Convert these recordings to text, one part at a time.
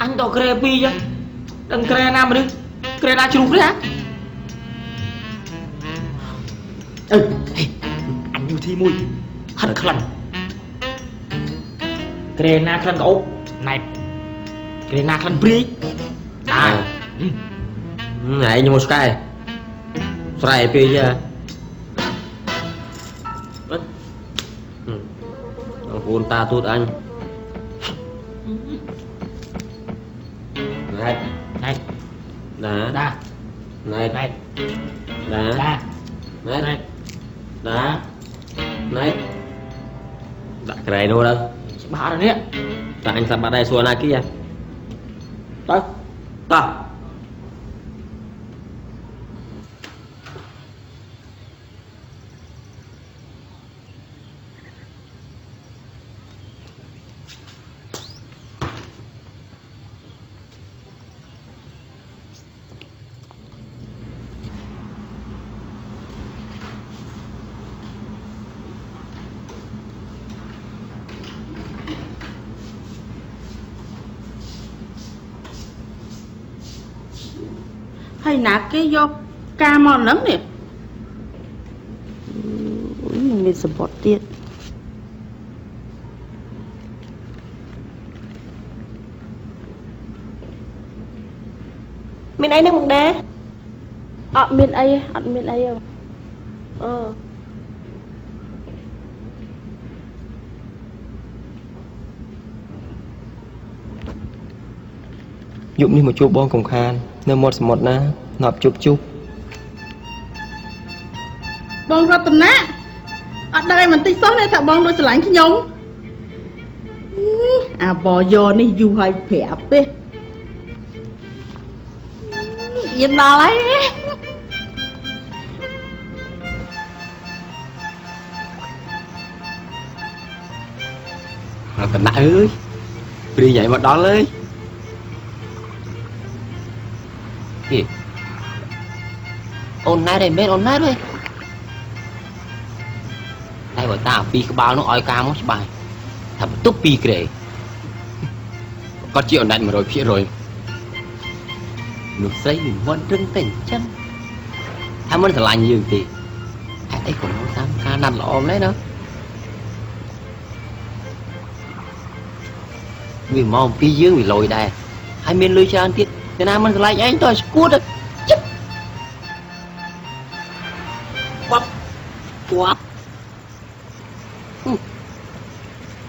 anh tao kề pi chứ đừng kề nam mà đi kề na chụp đấy hả anh như thi mùi hẳn khẩn kề na khẩn cậu này kề na khẩn pri này nhưng một cái xoay pi chứ hôn ta tốt anh này này đá đá này này đá đá này này đá này đặt cái này đâu đâu bà rồi đấy tại anh sắp bắt đây xua này kia tới ta ហើយណាគេយកការមកហ្នឹងនេះមានសម្បត្តិទៀតមានអីនឹងមកដែរអត់មានអីអត់មានអីទេយុគនេះមកជួបបងកំខាននៅមាត់សមុទ្រណាណប់ជប់បងរតនាអត់ដឹងអីបន្តិចសោះនេះថាបងដូចស្រឡាញ់ខ្ញុំអាបយោនេះយូរហើយប្រាប់ទេយានដល់ហើយកណ្ដាក់អើយព្រីញ៉ៃមកដល់ហើយអូនណែទេមែនអូនណែទេតែបើតាពីក្បាលនោះឲ្យការមកច្បាស់ថាបន្ទប់2ក្រេគាត់ជាអូនណែ 100% នោះស្រីមិនរឹងតែអញ្ចឹងថាមិនស្រឡាញ់យើងទេហេតុអីក៏មកតាមការណាត់ល្អម្ល៉េះណាវាមកពីយើងវាលយដែរហើយមានលុយច្រើនទៀតតែណាមិនស្រឡាញ់ឯងតើស្គួតចិត្តពាប់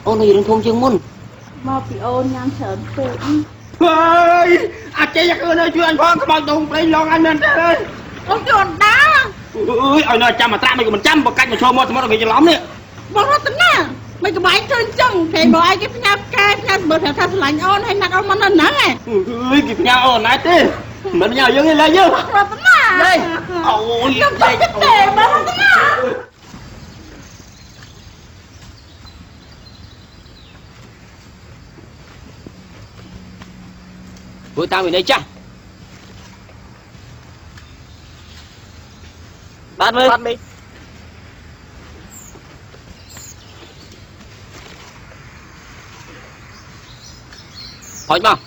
អូននឹងធំជាងមុនមកពីអូនញ៉ាំច្រើនពេកហើយអាចចេះយកនៅជួយអញផងក្បោចដងព្រេងឡងអញមែនទេអើយអូនជន់ដាអើយឲ្យនៅចាំមកត្រាក់មិនក៏មិនចាំបើកាច់មកឈរមកសមុទ្រគេច្រឡំនេះបងរតនាមិនក្បាច់ធ្វើអញ្ចឹងគេមកឲ្យគេផ្ញើផ្កាយផ្ញើបើថាស្រឡាញ់អូនហើយណាត់អូនមកនៅហ្នឹងឯងអើយគេផ្ញើអូនណែទេមិនផ្ញើយើងទេឡើយយើងរតនានេះអូយខ្ញុំចង់ចិត្តទេបងរតនាធ្វើតាមវិន័យចាស់បាទមើលបាទមេហុចមក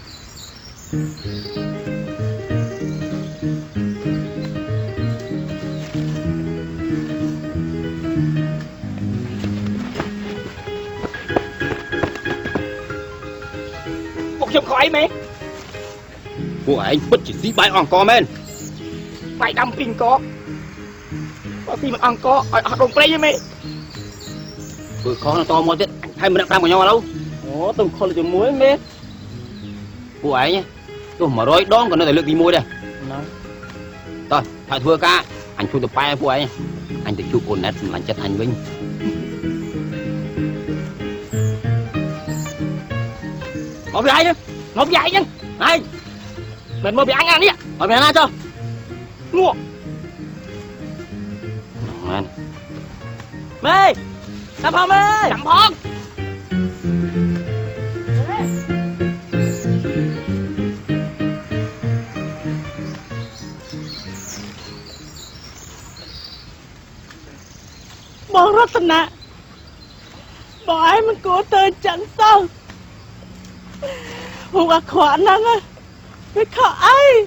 ពួកខ្ញុំខកអីមេពួកឯងពិតជាស៊ីបាយអង្គមែនបាយដាំពីអង្គបើស៊ីមិនអង្គឲ្យអស់ដងព្រៃទេមេធ្វើខុសតមកទៀតហើយមិនដាក់5កញ្ញោឥឡូវអូទំខុសជាមួយមេពួកឯងទោះ100ដងក៏នៅតែលើកទី1ដែរណាតោះហើយធ្វើការអញជួយទៅប៉ែពួកឯងអញទៅជួបអូនណែតសម្លាញ់ចិត្តអញវិញមកពីឯងមកពីឯងហ្នឹងឯងមិនមកពីអញអានេះមកពីណាចុះងក់មែនមេចាំផងមេចាំផងបងរតនាបងឯងមិនគួរទៅចឹងសោះ Hùng à khỏa năng á. Cái khỏa ai.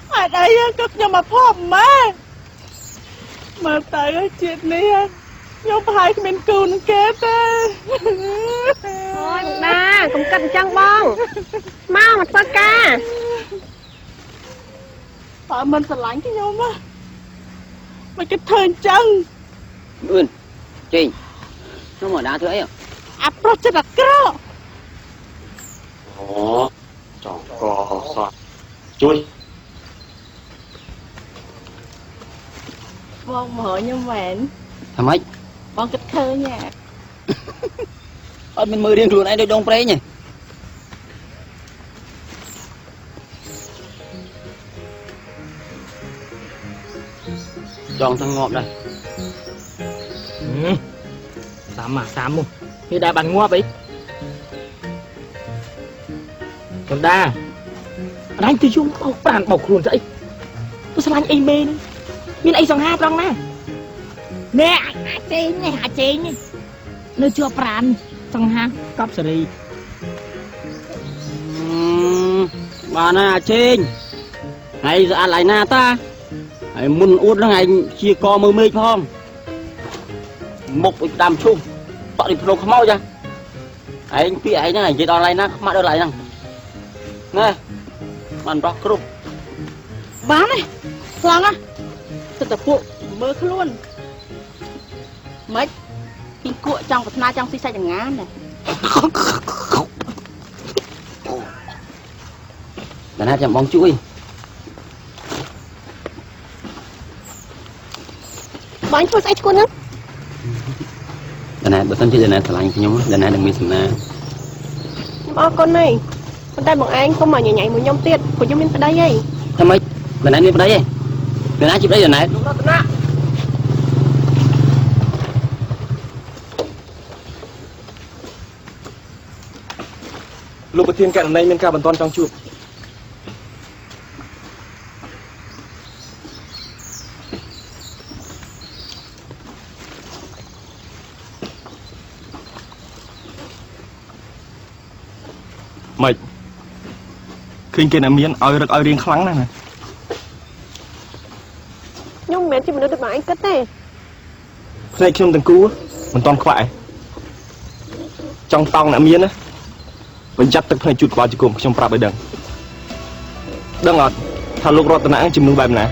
Ở đây cất nhau mà phòm má. Mà tại cái chuyện này nhau hai cái bên cừu nó kết á. Thôi ba, cũng cần chăng bông. Mau mà tơ ca. Tại mình sẽ lánh cái nhau mà. Mà cái thơn chân. Ươn, Trình, nó mở đá thứ ấy à? À, pro chất là cơ. Ồ, chọn có sao. Chui. Vâng, mở như mẹn. Thầm ấy. Vâng, kết thơ nha. Mình mơ riêng luôn anh đôi đông pré nhỉ. Chọn thằng ngọt đây. Sama Ini dah ban nguap ấy. Còn đa anh tôi chung bọc bàn bọc luôn vậy. Tôi sao anh em mê nữa. Mình ấy dòng hai rong nè. Nè, trên này hạ trên này. Nơi chưa bàn dòng hai cọp sợi đi. Bà nè trên. Hay ra lại na ta. Hay muốn uống nó ngày chia co mơ mê không? Một đàm chung. Bọn đi pro không mau ra. Anh bị ấy này chỉ đòn lại na mà đỡ lại nè. Nè. Mình bọc cướp. Bán này. Xong á. Thật là phụ mơ khá luôn. Mấy. Kinh cuội trong và na trong xí xay chẳng ngán này. Đàn hát chẳng bóng chuối. Bánh thôi sách con á. Đàn hát bữa thân chứ đàn hát thả lạnh cho nhóm. Đàn hát đừng bị sầm na. Ba con này. Con tay bọn anh không mà nhảy một nhóm tiết của chúng mình ở đây ấy. Thầm ấy. Đàn hát đi vào đây ấy. Đàn hát chụp đây đàn hát. Đúng đó tận á. Lúc tiên cạnh này mình ca bản toàn trong chụp. Mày khinh kia là miếng ơi được ơi riêng kháng này này. Nhưng mẹ chỉ mình được mà anh cất này. Này khi từng cú mình toàn khoại. Trong tông là miếng á. Mình chắc tức phải chụt vào chỉ cùng trong prap ấy đừng. Đừng ngọt. Thằng lúc rót tận nãy chìm nướng bài nè.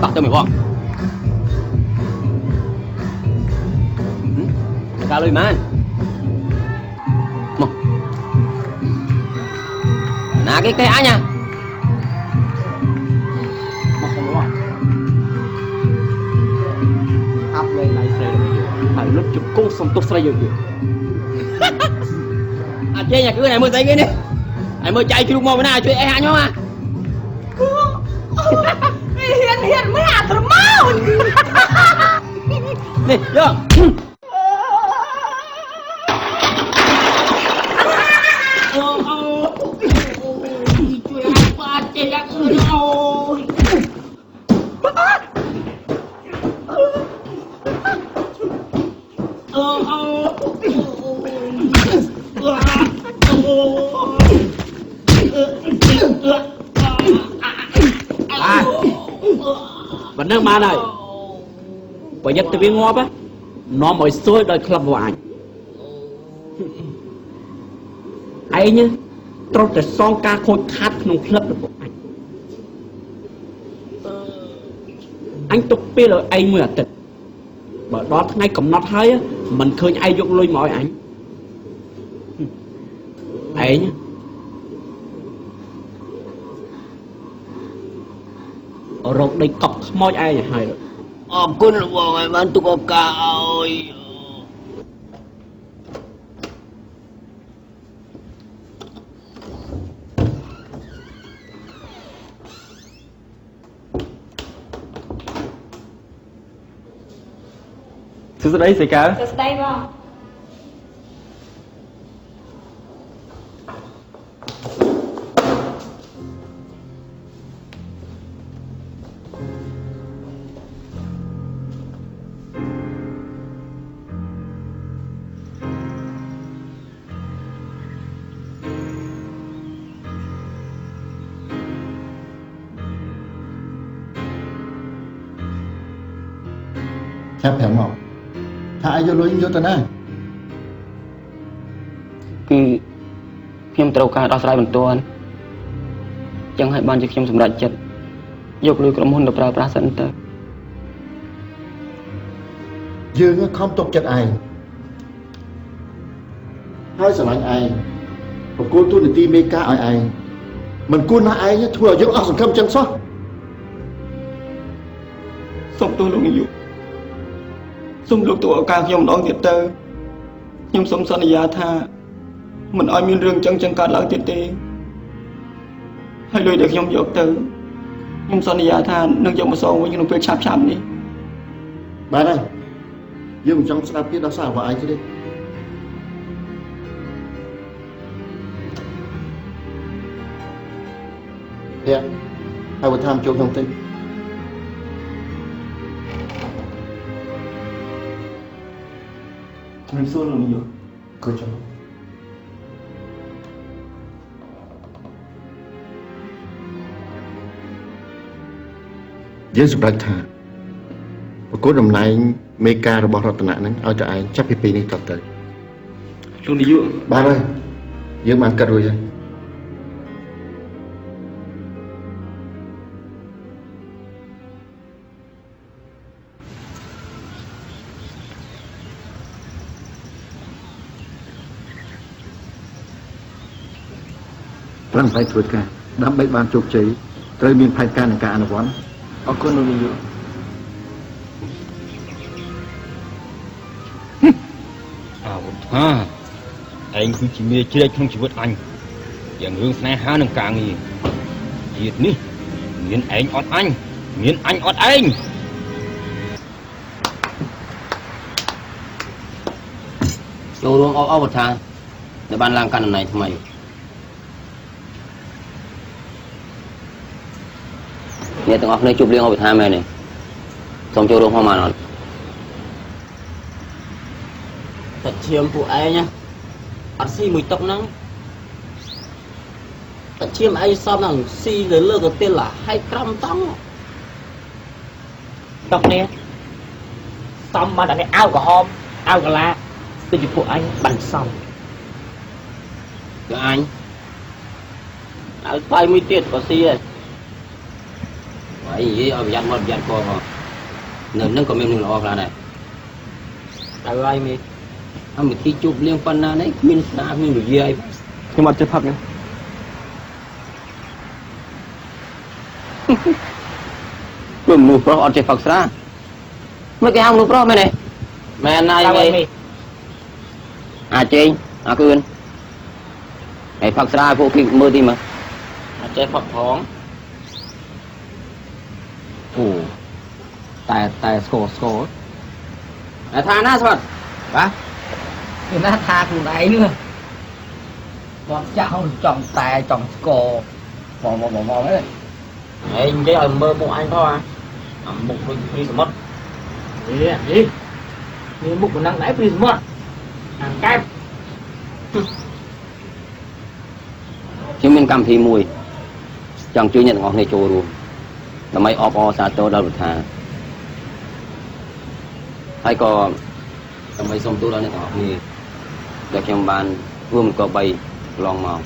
Tặng cho mày con. Cao lên man. Một. Nà cái á nha. Một con đúng không? Áp lên này xe rồi. Phải lúc chụp cung xong tốt xoay rồi kìa. À chơi nhà cứ này mưa tay cái đi. Ai mưa chạy chứ mò với nào chơi ai hạ nhau mà. Hiền mới à thầm mau. នេះយក ជួយឲ្យបាទចេះយ៉ាងអើយអូយបើនឹងបានហើយបើយកទៅវាងាប់នាំឲ្យសួយដោយក្លឹបរបស់អញឯងត្រូវតែសងការខូចខាតក្នុងក្លឹបរបស់អញទុកពេលឲ្យឯងមួយអាទិត្យបើដល់ថ្ងៃកំណត់ហើយមិនឃើញឯងយកលុយមកឲ្យអញឯងរកដីកប់ខ្មោចឯងហើយអរគុណលោកបងឲ្យបានទុកឱកាសឲ្យ សួស្តីស្រីកៅ សួស្តីបង Chắp hẻm mọc Thả vô lối vô tần á គឺខ្ញុំត្រូវការដោះស្រាយបន្ទាន់ចឹងហើយបានជាខ្ញុំសម្រេចចិត្តយកលុយក្រុមហ៊ុនទៅប្រើប្រាស់សិនទៅ Dương không tục chất ai Hai sở lạnh ai Và cô tôi để ti mê ca ai ai Mình cô na ai nhá Thua dưỡng ọc sẵn khâm chân xót សូមទោសលោកនាយកសូមលោកទូឱកាសខ្ញុំម្ដងទៀតទៅខ្ញុំសូមសន្យាថាមិនឲ្យមានរឿងចឹងកើតឡើងទៀតទេហើយលុយដែលខ្ញុំយកទៅខ្ញុំសន្យាថានឹងយកមកសងវិញក្នុងពេលឆាប់ៗនេះ Bà này Dương trong sẽ biết đó sao vào ai chứ đi Dạ Hai vừa tham chung thông tin ជំរាបសួរលោកនាយក Cô cho Dương sụp đạch thả Và cố đầm này mê ca rồi bỏ rọt tận nạn Áo cho ai chắc phí này tập tới លោកនាយក Ba ơi Dương mang cất rồi chứ Lần phải thuộc cả Đám bấy ban chụp cháy Trời miền phải ca này cả anh vốn អរគុណលោកនាយក អើថាឯងគឺជាមេជ្រែកក្នុងជីវិតអញយ៉ាងរឿងស្នេហានិងការងារជាតិនេះមានឯងអត់អញមានអញអត់ឯងចូលរួមអបថាដែលបានឡើងកាន់តំណែងថ្មីអ្នកទាំងអស់គ្នាជួបលៀងអបថាមែនទេសូមចូលរួមផងបានអត់តែឈាមពួកឯងណាអត់ស៊ីមួយតុកហ្នឹងតែឈាមឯងសមហ្នឹងស៊ីលើកទៅឡាហើយក្រំតង់ តុកនេះសំមកតែអាវក្រហមអាវកាឡាដូចជាពួកអញបានសំ គឺអញឲ្យស្បាយមួយទៀតក៏ស៊ីដែរហើយនិយាយឲ្យប្រយ័ត្នមកប្រយ័ត្នកផងនៅនឹងក៏មាននឹងល្អខ្លះដែរតែហើយមេអមទីជប់លៀងប៉ុណ្ណានេះគ្មានស្នាគ្មានរយាយ ខ្ញុំអត់ចេះផឹកទេ ព្រោះមនុស្សប្រុសអត់ចេះផឹកស្រាមិនគេហៅមនុស្សប្រុសមែនទេមែនហើយមេអាចចេញអាគឿនហើយផឹកស្រាពួកគេមើលទីមើលអាចចេះផឹកផងអូតែស្គរ tha na sao bà người ta thaខ្លួនឯងnữa bọn cháu trồng tè trồng cò mò đấy anh cái ở mơ bụng anh thôi à bụng đi mất đi đi bụng của năng nãy đi mất ăn kem chứ mình cầm thì mùi chẳng chưa nhận ngọt này trôi luôn là mấy o xa tô đâu được thà hay có là mấy sông tô đâu này ngọt thì được trong bàn vương có bay lòng màu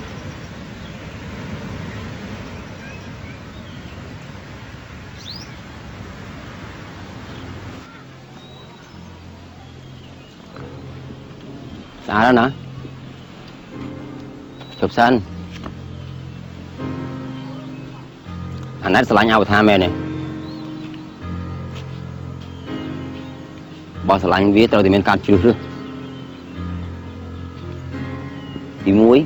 xa đó nè chụp xanh anh ấy sẽ lại nhau tham mẹ này bỏ sẽ lại viết rồi thì mình cắt chưa được thì muối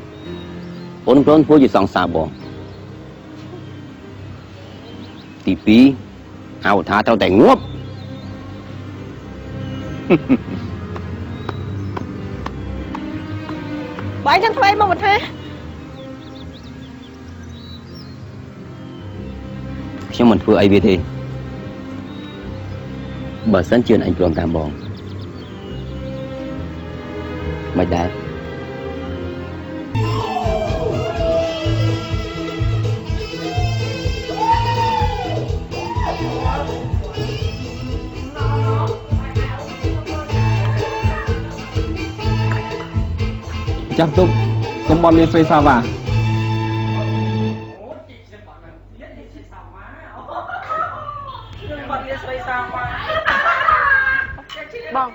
ôn trốn phố chỉ sòng xà bò thì pi hào tha taoតែងប់ Bà chẳng thuê mà một thế ខ្ញុំមិនធ្វើអីវាទេបើសិនជឿនអញព្រមតាមបងមិនដែរ Chắc túc không bọn liên xoay sao vào Bông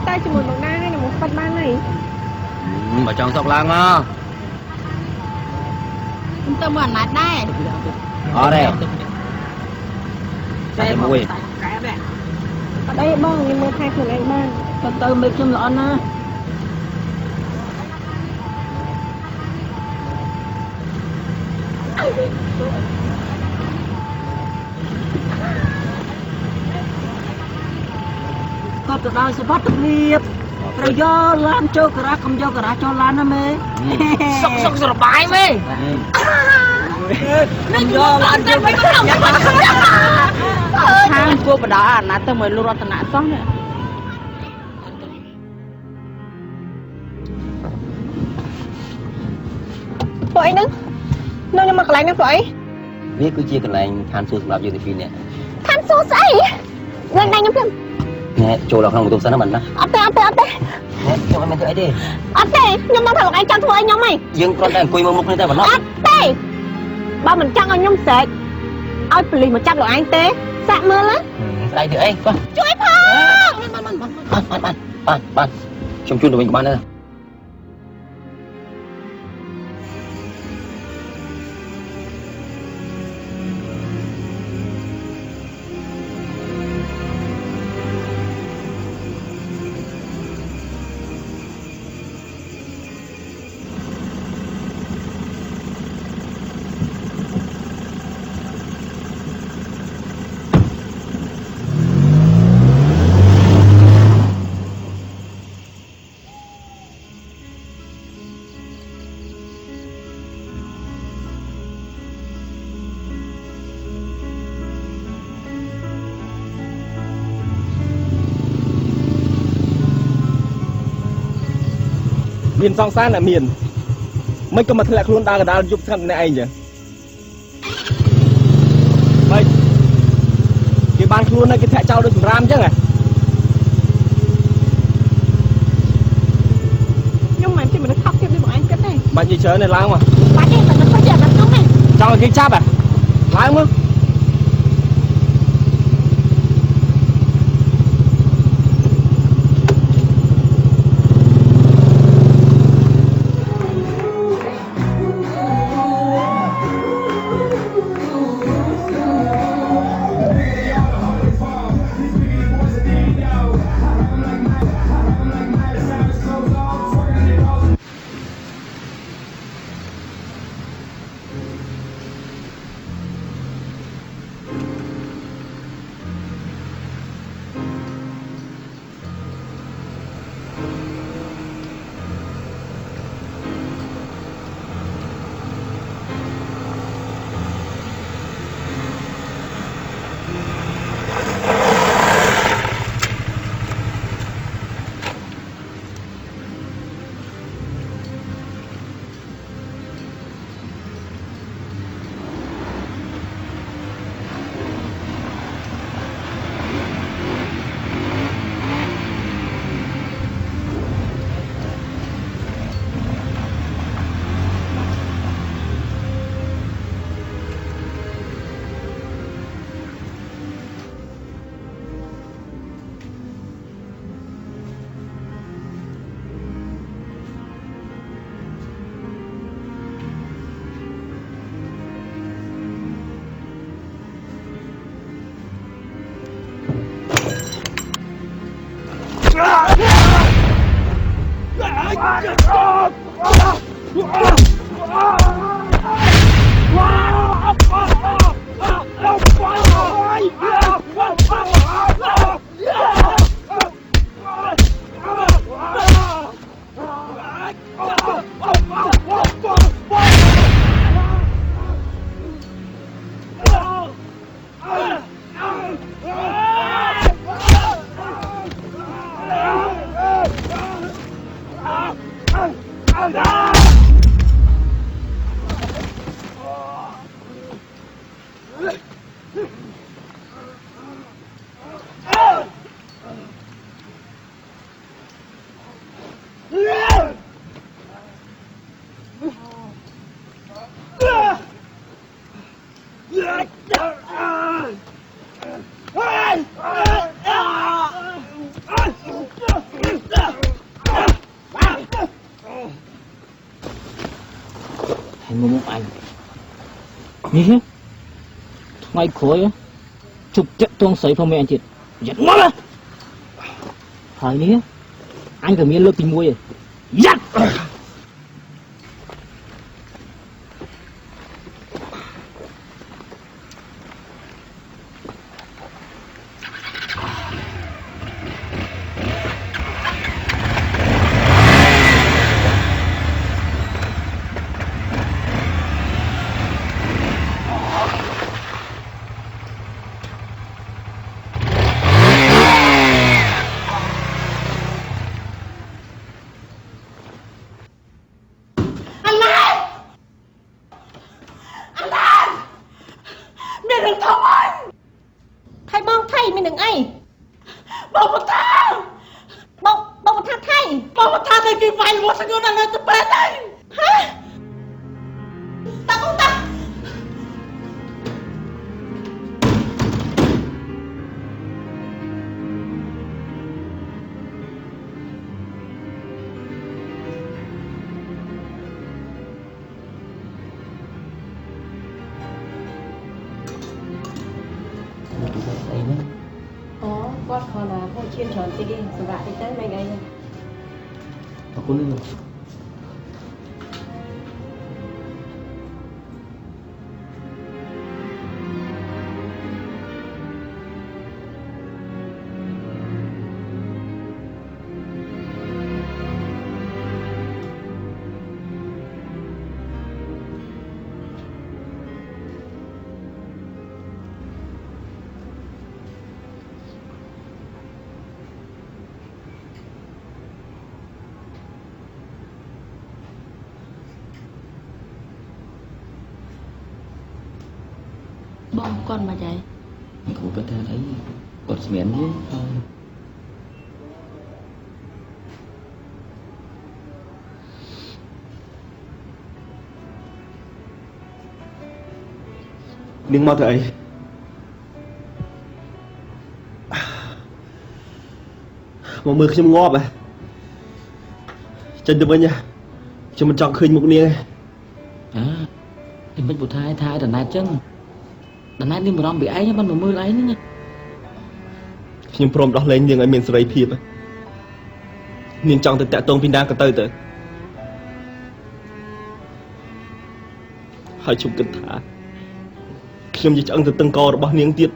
tay cho một na hay là một phần ban này mà chọn sọc lang á tôi muốn mặt đây ở đây đây mùi ở đây bông nhưng mà thay thường anh ban còn tôi mới châm lọn á có từ đó sẽ bắt được nghiệp rồi do lan cho cả không cho cả cho lan nó mê sọc sọc rồi bài mê không do lan cho hàng cô bà đó nãy tôi mới luôn tận nãy xong nè bộ anh đứng nhưng mà cái này nó vậy វាគឺជាកន្លែងឋានសួគ៌សម្រាប់យើងទី2នាក់ than số sấy gần đây nhung phim ណែចូលដល់ក្នុងបន្ទប់សិនណាមិនណា ở đây ណែចូលមិនទៅអីទេ ở đây nhưng mà thằng anh chăm thôi anh nhóm mày យើងគ្រាន់តែអង្គុយមើលមុខនេះតែប៉ុណ្ណោះ ở đây ba mình chăm anh nhóm sệt ôi pli mà chăm được anh tê sạ mưa lắm ស្អីទៅអីបាទ ជួយផង បានខ្ញុំជូនទៅវិញក៏បានដែរ មានសងសានតែមានមិនក៏មកធ្លាក់ខ្លួនដើរកណ្ដាលយប់ស្ងាត់ម្នាក់ឯងចឹងហើយគេបានខ្លួនហើយគេធាក់ចោលដូចសម្រាមចឹងហ៎ nhưng mà em chỉ mình khóc thêm đi bọn anh kết này បាច់និយាយច្រើនទេឡើងមក bạn em mình nó có chuyện nó không này ចង់ឲ្យគេចាប់ហ៎ឡើងមក Hãy mua anh Nhìn ngày khối chụp trận tuông sấy phong mẹ anh chị giật mất á thời ní anh phải miên lớp tình môi giật មានរឿងធំហើយ ថៃបងថៃមាននឹងអី បងបតា បងថាថៃ បងបតាតែគេវាយមកសង្កូនដល់ទៅពេទ្យហើយ ហ៎តាបងតា អីហ្នឹង អូគាត់គ្រាន់តែហូបឈាមច្រើនតិចទេសម្រាប់តិចទៅមិនអីទេ អរគុណលោក បងគាត់មកចៃ គ្រូគាត់ថាអីគាត់ស្មានទេនាងមកធ្វើអីមកមើលខ្ញុំងាប់ចេញទៅវិញខ្ញុំមិនចង់ឃើញមុខនាង អីមិនពុថាថាឲ្យដណែតចឹងដណែតនេះបារម្ភពីឯងបានមកមើលឯងហ្នឹង ខ្ញុំព្រមដោះលែងនាងឲ្យមានសេរីភាពនាងចង់ទៅតាក់ទងពីណាក៏ទៅហើយខ្ញុំគិតថាខ្ញុំជាឆ្អឹងទៅតឹងករបស់នាងទៀត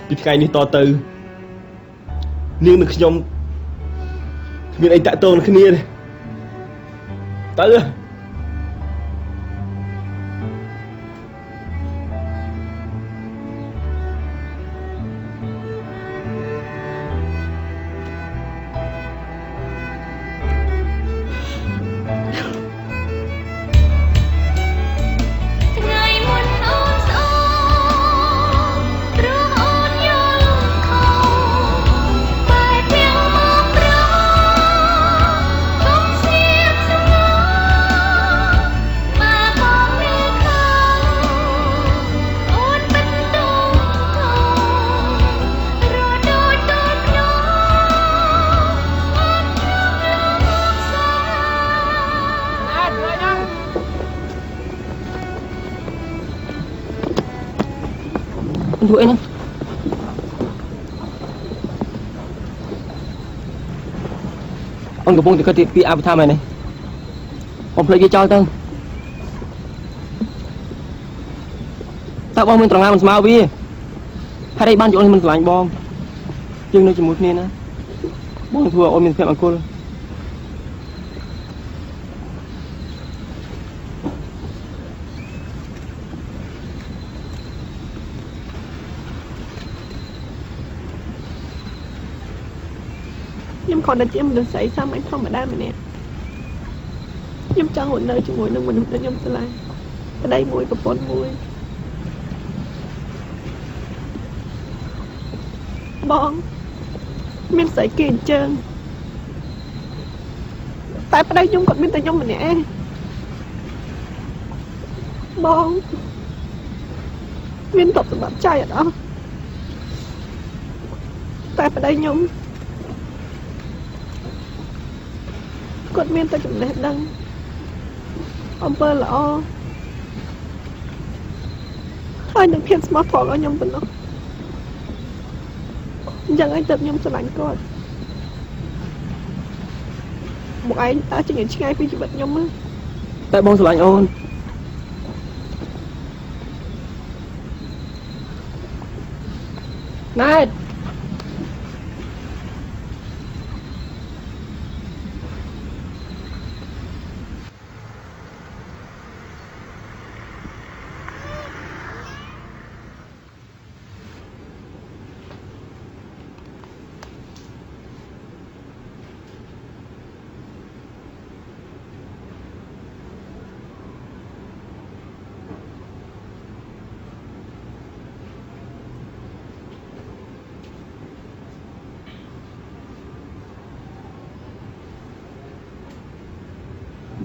ពីថ្ងៃនេះតទៅនាងនិងខ្ញុំគ្មានអីតាក់ទងនឹងគ្នាទេទៅ ថ្ងៃមុនអូនស្អូនព្រោះអូនយល់ខុសបែបពីមកប្រកុំស្ងៀមស្ងោមកបងមានខំអូនបិទទូធំរដូចតូចនោះអូនជឿមកសា ធ្វើអីហ្នឹង អូនកំពុងតែគិតពីអភិធម្មឯនេះអូនភ្លេចវាចោលទៅតើបងមានត្រង់ណាមិនស្មើវាហេតុអីបានយកអូនមិនស្រឡាញ់បងយើងនៅជាមួយគ្នាណាបងធ្វើឲ្យអូនមានភាពអគុល ខ្ញុំគ្រាន់តែជាមនុស្សស្រីសាមញ្ញធម្មតាម្នាក់ខ្ញុំចង់រស់នៅជាមួយនឹងមនុស្សដែលខ្ញុំស្រឡាញ់ប្តីមួយប្រពន្ធមួយបងមានស្រីគេអញ្ចឹងតែប្តីខ្ញុំគាត់មានតែខ្ញុំម្នាក់ឯងបងមានទ្រព្យសម្បត្តិចាយអត់អស់តែប្តីខ្ញុំគាត់មានតែចំណេះដឹងអំពើល្អហើយនឹងភាពស្មោះត្រង់ឲ្យខ្ញុំប៉ុណ្ណោះអញ្ចឹងឯងទៅខ្ញុំស្រឡាញ់គាត់មកឯងតើចេញឆ្ងាយពីជីវិតខ្ញុំណា តែបងស្រឡាញ់អូន ណែត ប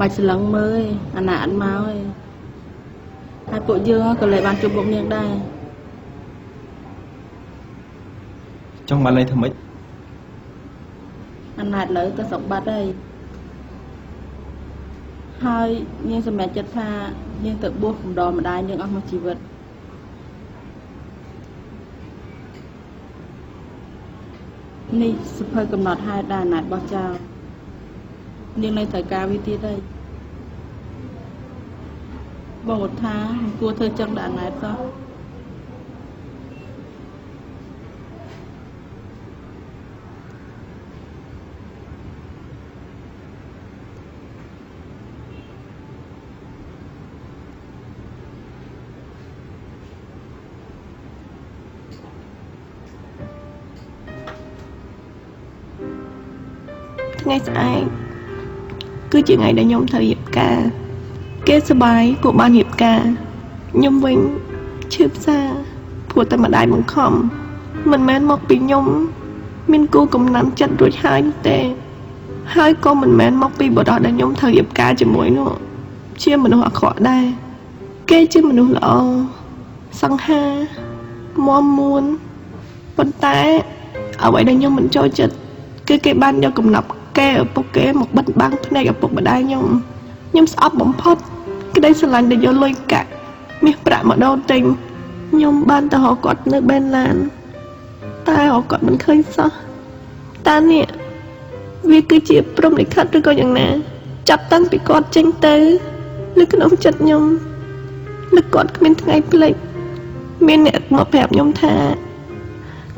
បាច់ស្លឹងមើលអាណាអត់មកទេហើយពួកយើងក៏លែបានជួបលោកនាងដែរ ចង់បានន័យថាម៉េច អាណាតលើទៅសុកបាត់ហើយនាងសម្រេចចិត្តថានាងទៅបួសកំដរម្ដាយនាងអស់មួយជីវិតនេះសភៅកំណត់ហេតុដែលអាណាតបោះចោលនាងនៅត្រូវការវាទៀតហើយបងអត់ថាមិនគួរធ្វើចឹងដល់អាណាតសោះ ថ្ងៃស្អែកគឺជាថ្ងៃដែលខ្ញុំត្រូវរៀបការគេសប្បាយពួកបានរៀបការខ្ញុំវិញឈឺផ្សាព្រោះតែម្ដាយបង្ខំមិនមែនមកពីខ្ញុំមានគូកំណាំចិត្តរួចហើយនោះទេហើយក៏មិនមែនមកពីបុរសដែលខ្ញុំត្រូវរៀបការជាមួយនោះជាមនុស្សអាក្រក់ដែរគេជាមនុស្សល្អសង្ហាមាំមួនប៉ុន្តែអ្វីដែលខ្ញុំមិនចូលចិត្តគឺគេបានយកកំណប់កែឪពុកគេមកបិទបាំងភ្នែកឪពុកម្ដាយខ្ញុំស្អប់បំផុតក្តីស្រឡាញ់ដែលយកលុយកាក់មាសប្រាក់មកដូរទិញខ្ញុំបានទៅរកគាត់នៅបេនឡានតែរកគាត់មិនឃើញសោះតានេះវាគឺជាព្រហ្មលិខិតឬក៏យ៉ាងណាចាប់តាំងពីគាត់ចេញទៅនៅក្នុងចិត្តខ្ញុំនឹកគាត់គ្មានថ្ងៃភ្លេចមានអ្នកមកប្រាប់ខ្ញុំថា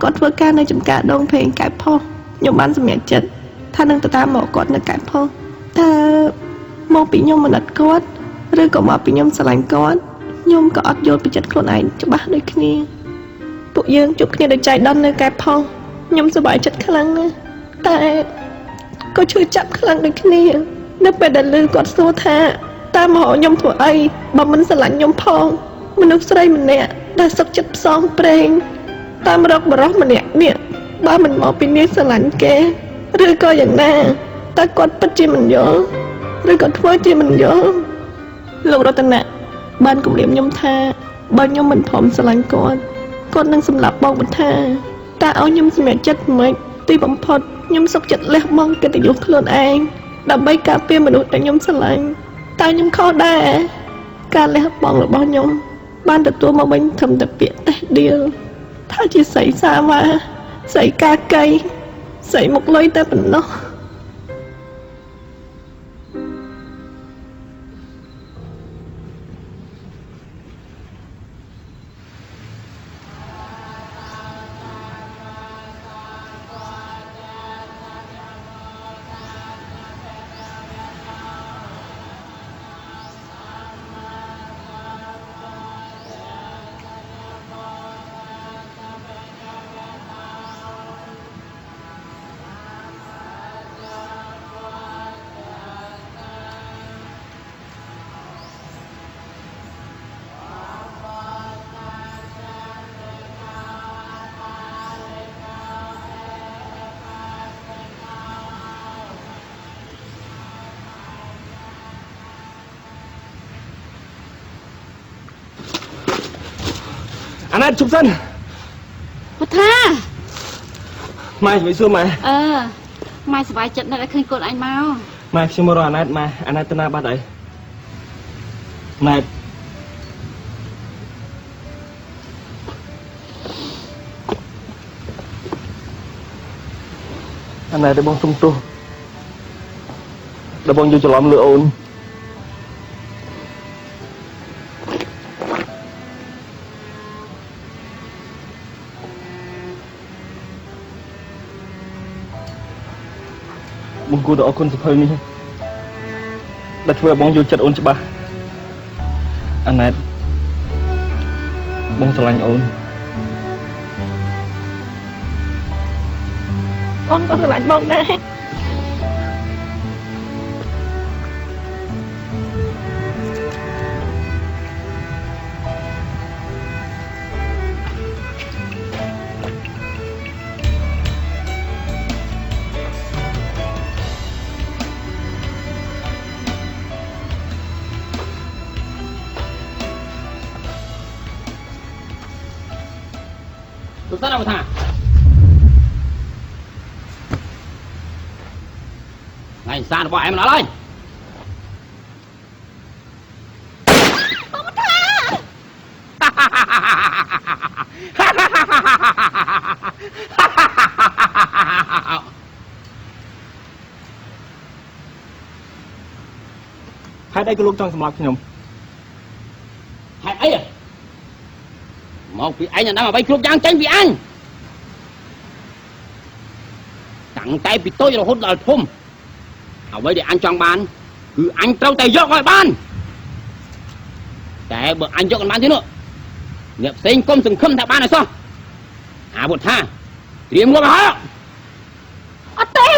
គាត់ធ្វើការនៅចំការដងភេងកែបផុសខ្ញុំបានសម្រេចចិត្តថានឹងទៅតាមមកគាត់នៅកែបផុសតើមកពីខ្ញុំមិនអត់គាត់ឬក៏មកពីខ្ញុំស្រឡាញ់គាត់ខ្ញុំក៏អត់យល់ពីចិត្តខ្លួនឯងច្បាស់ដូចគ្នាពួកយើងជួបគ្នាដោយចៃដន្យនៅកែបផុសខ្ញុំសប្បាយចិត្តខ្លាំងណាស់តែក៏ឈឺចាប់ខ្លាំងដូចគ្នានៅពេលដែលឮគាត់សួរថាតើមកខ្ញុំធ្វើអីបើមិនស្រឡាញ់ខ្ញុំផងមនុស្សស្រីម្នាក់ដែលសុខចិត្តផ្សងព្រេងតាមរកបរិសម្នាក់នេះបើមិនមកពីនាងស្រឡាញ់គេឬក៏យ៉ាងណាតើគាត់ពិតជាមិនយល់ឬក៏ធ្វើជាមិនយល់លោករតនៈបានគំរាមខ្ញុំថាបើខ្ញុំមិនព្រមស្រឡាញ់គាត់នឹងសម្លាប់បងបន្ថាតើឲ្យខ្ញុំសម្រេចចិត្តមិនទីបំផុតខ្ញុំសុខចិត្តលះបង់កិត្តិយសខ្លួនឯងដើម្បីការពារមនុស្សដែលខ្ញុំស្រឡាញ់តែខ្ញុំខុសដែរការលះបង់របស់ខ្ញុំបានទទួលមកវិញត្រឹមតែពាក្យតេះដៀលថាជាស្រីសាវ៉ាស្រីកាកៃស្រីមុខលុយតែប៉ុណ្ណោះអាណាតជប់សិន ពុទ្ធា ម៉ែជំរាបសួរម៉ែ ម៉ែសប្បាយចិត្តណាស់ដែលឃើញកូនឯងមក ម៉ែខ្ញុំមករកអាណាតម៉ែអាណាតទៅណាបាត់ហើយម៉ែអាណាតដែលបងសុំទោសដែលបងយកច្រឡំលើអូនបងគួរតែអរគុណសភៅនេះដែលធ្វើឲ្យបងយល់ចិត្តអូនច្បាស់អាណែតបងស្រឡាញ់អូនអូនក៏ស្រឡាញ់បងដែរ សិនអើថាថ្ងៃសាររបស់ឯងមិនអត់ហើយហេតុអីក៏លោកចង់សម្លាប់ខ្ញុំ ហេតុអីមកពីអញនឹងអ្វីគ្រប់យ៉ាងចេញពីអញតាំងតែពីតូចរហូតដល់ធំអ្វីដែលអញចង់បានគឺអញត្រូវតែយកឲ្យបានតែបើអញយកមិនបានទេនោះអ្នកផ្សេងកុំសង្ឃឹមថាបានឲ្យសោះអាវុធថាត្រៀមងាប់ហើយអត់ទេ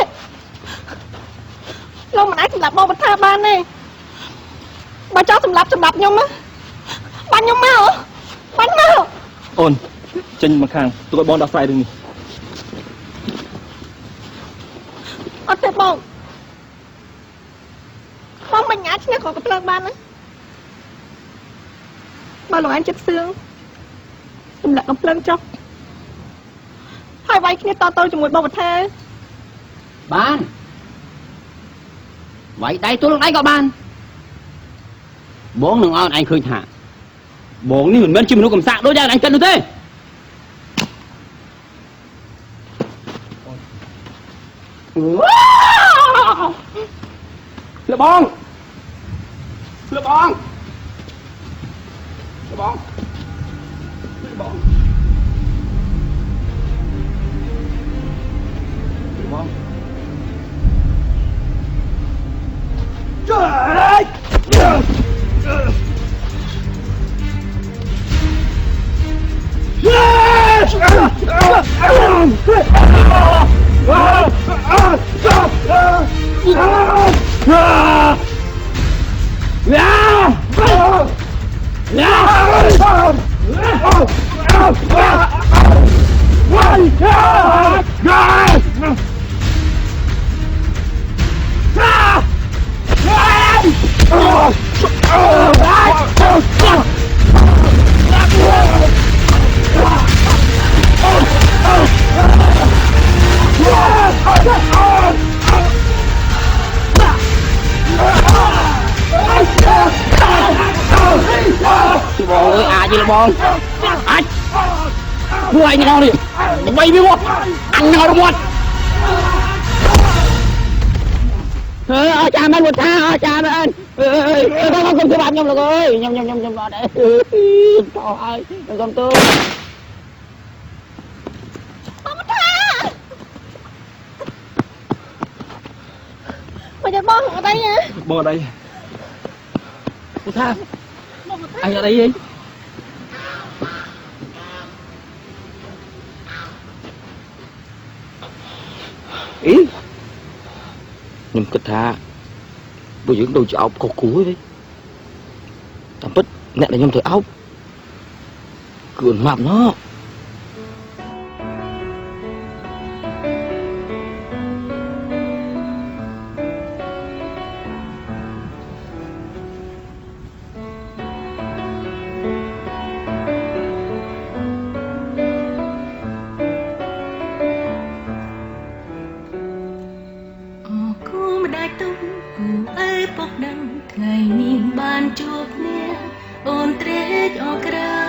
លោកមិនអាចសម្លាប់បងបន្ថាបានទេបើចង់សម្លាប់ខ្ញុំណាបានខ្ញុំមកបានមក អូនចេញមកខាងទុកឲ្យបងដោះស្រាយរឿងនេះ អត់ទេបងមិនអាចឈ្នះក៏កំភ្លើងបានណាបើលោកអញចិត្តសឿងសម្រាប់កំភ្លើងចុះហើយវាយគ្នាតជាមួយបងបន្ថាបានវាយដៃទល់នឹងដៃក៏បានបងនឹងឲ្យអញឃើញថាបងនេះមិនមែនជាមនុស្សកំសាកដូចយ៉ាងអញគិតនោះទេលបងលបងលបងលបងលបងបងអាចពួកឯងទាំងអស់នេះដើម្បីវាមកអញនឹងឲ្យរមាត់អើចាមែនមកថាចាមែនអើយខ្ញុំសម្រាប់ខ្ញុំលោកអើយខ្ញុំអត់ទេតោះហើយខ្ញុំទៅមកយកបងអត់អីណា បងអត់អីពុថាអញអត់អីទេអីខ្ញុំគិតថាបើយើងដូចជាអោបខុសគូទេតាមពិតអ្នកដែលខ្ញុំត្រូវអោបគឺអ៊ុនម៉ាប់ណោះ ថ្ងៃនេះបានជួបគ្នាអូនត្រេកអរក្រៅ